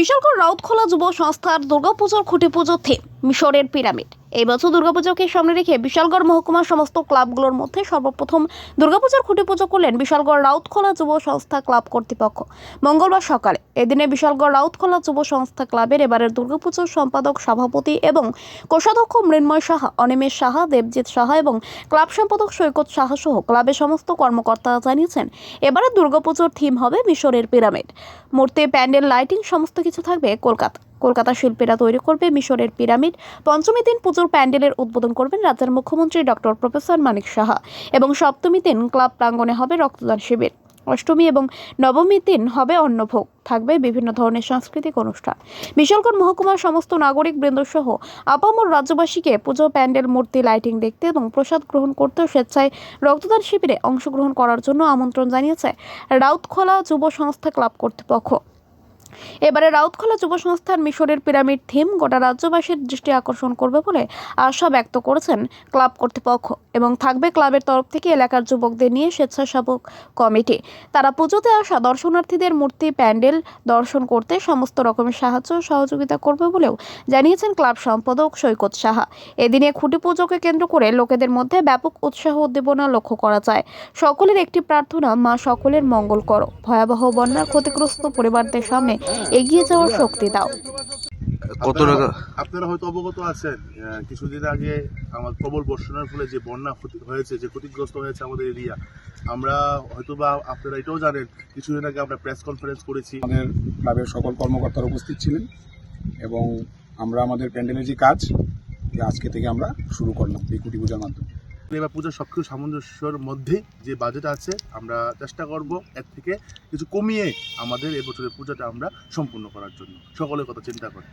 বিশালগড় রাউতখোলা যুব সংস্থার দুর্গাপুজোর খুঁটি পুজো থিম মিশরের পিরামিড। এই বছর দুর্গাপুজোকে সামনে রেখে বিশালগড় মহকুমার সমস্ত ক্লাবগুলোর মধ্যে সর্বপ্রথম দুর্গাপুজোর খুঁটি পুজো করলেন বিশালগড় রাউতখোলা যুব সংস্থা ক্লাব কর্তৃপক্ষ মঙ্গলবার সকালে। এদিনে বিশালগড় রাউতখোলা যুব সংস্থা ক্লাবের এবারের দুর্গাপুজোর সম্পাদক সভাপতি এবং কোষাধ্যক্ষ মৃন্ময় সাহা, অনিমেষ সাহা, দেবজিৎ সাহা এবং ক্লাব সম্পাদক সৈকত সাহা সহ ক্লাবের সমস্ত কর্মকর্তারা জানিয়েছেন এবারের দুর্গাপুজোর থিম হবে মিশরের পিরামিড। মূর্তি, প্যান্ডেল, লাইটিং সমস্ত কিছু থাকবে কলকাতা শিল্পীরা তৈরি করবে মিশরের পিরামিড। পঞ্চমী দিন পুজোর প্যান্ডেলের উদ্বোধন করবেন রাজ্যের মুখ্যমন্ত্রী ডক্টর প্রফেসর মানিক সাহা এবং সপ্তমী দিন ক্লাব প্রাঙ্গণে হবে রক্তদান শিবির। অষ্টমী এবং নবমী দিন হবে অন্নভোগ, থাকবে বিভিন্ন ধরনের সাংস্কৃতিক অনুষ্ঠান। বিশালগড় মহকুমার সমস্ত নাগরিক বৃন্দ সহ আপামর রাজ্যবাসীকে পুজো, প্যান্ডেল, মূর্তি, লাইটিং দেখতে এবং প্রসাদ গ্রহণ করতে ও স্বেচ্ছায় রক্তদান শিবিরে অংশগ্রহণ করার জন্য আমন্ত্রণ জানিয়েছে রাউতখোলা যুব সংস্থা ক্লাব কর্তৃপক্ষ। এবারে রাউতখোলা যুব সংস্থার মিশরের পিরামিড থিম গোটা রাজ্যবাসীর দৃষ্টি আকর্ষণ করবে বলে আশা ব্যক্ত করেছেন ক্লাব কর্তৃপক্ষ এবং থাকবে ক্লাবের তরফ থেকে এলাকার যুবকদের নিয়ে স্বেচ্ছাসেবক কমিটি। তারা পুজোতে আসা দর্শনার্থীদের মূর্তি, প্যান্ডেল দর্শন করতে সমস্ত রকমের সাহায্য সহযোগিতা করবে বলেও জানিয়েছেন ক্লাব সম্পাদক সৈকত সাহা। এদিনে খুঁটি পুজোকে কেন্দ্র করে লোকেদের মধ্যে ব্যাপক উৎসাহ উদ্দীপনা লক্ষ্য করা যায়। সকলের একটি প্রার্থনা, মা সকলের মঙ্গল করো, ভয়াবহ বন্যার ক্ষতিগ্রস্ত পরিবারদের সামনে এগিয়ে যাওয়ার শক্তি দাও। আপনারা হয়তো অবগত আছেন, কিছুদিন আগে আমার প্রবল বর্ষণের ফলে যে বন্যা হয়েছে, যে ক্ষতিগ্রস্ত হয়েছে আমাদের এরিয়া, আমরা হয়তোবা আপনারা এটাও জানেন, কিছুদিন আগে আমরা প্রেস কনফারেন্স করেছি। আমাদের ক্লাবের সকল কর্মকর্তারা উপস্থিত ছিলেন এবং আমরা আমাদের প্যান্ডেলের যে কাজ আজকে থেকে আমরা শুরু করলাম এই খুঁটি পূজার মাধ্যমে। এবার পুজোর সবকিছু সামঞ্জস্যের মধ্যে যে বাজেট আছে আমরা চেষ্টা করব এর থেকে কিছু কমিয়ে আমাদের এবছরের পূজাটা আমরা সম্পূর্ণ করার জন্য সকলের কথা চিন্তা করে।